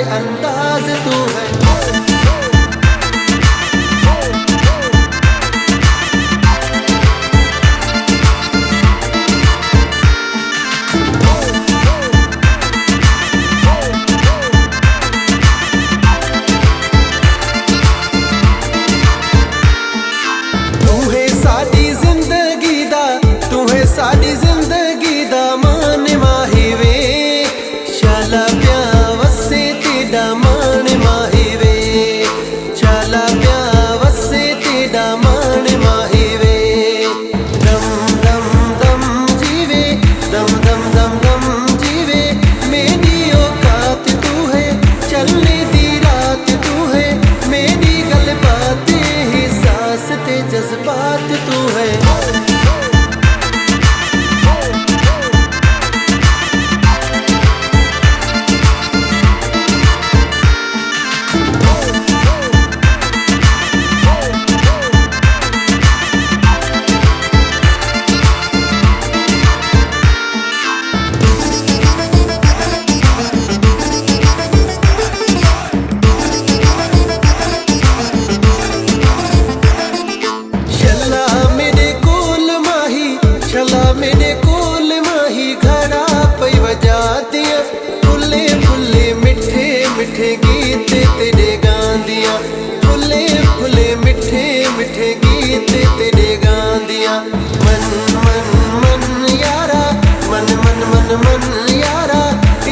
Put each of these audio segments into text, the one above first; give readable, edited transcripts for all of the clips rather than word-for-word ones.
अंदाज तू है। तू है साडी जिंदगी दा, तू है साडी जिंदगी दा मान माही वे, शाला प्या वसे तेरा मान माही वे, शाला प्या वसे तेरा मान माही वे। दम दम दम जीवे, दम दम दम दम जीवे, मेरी औकात तू है, चलने दी रात तू है, मेरी गल बातें ही सांस ते जज्बात तू है। मेरे कोल माही घड़ा पई वजा दिया, फुले फुले मिठे मिठे गीत तेरे गांदिया, फुले फुले मिठे मिठे गीत तेरे गांदिया। मन मन मन यारा, मन मन मन मन यारा,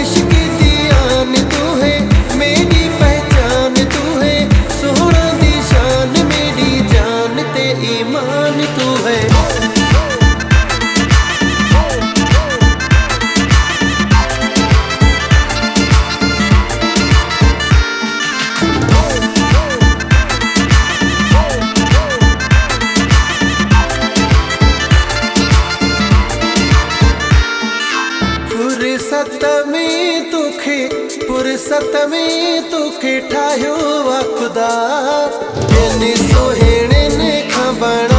इश्क दी आन तू है, मेरी पहचान तू है, सोहना दी शान मेरी जान ते ईमान तू है। फुर्सत में तुखे ठाहियो आ खुदा, सोहेणे ने खां बण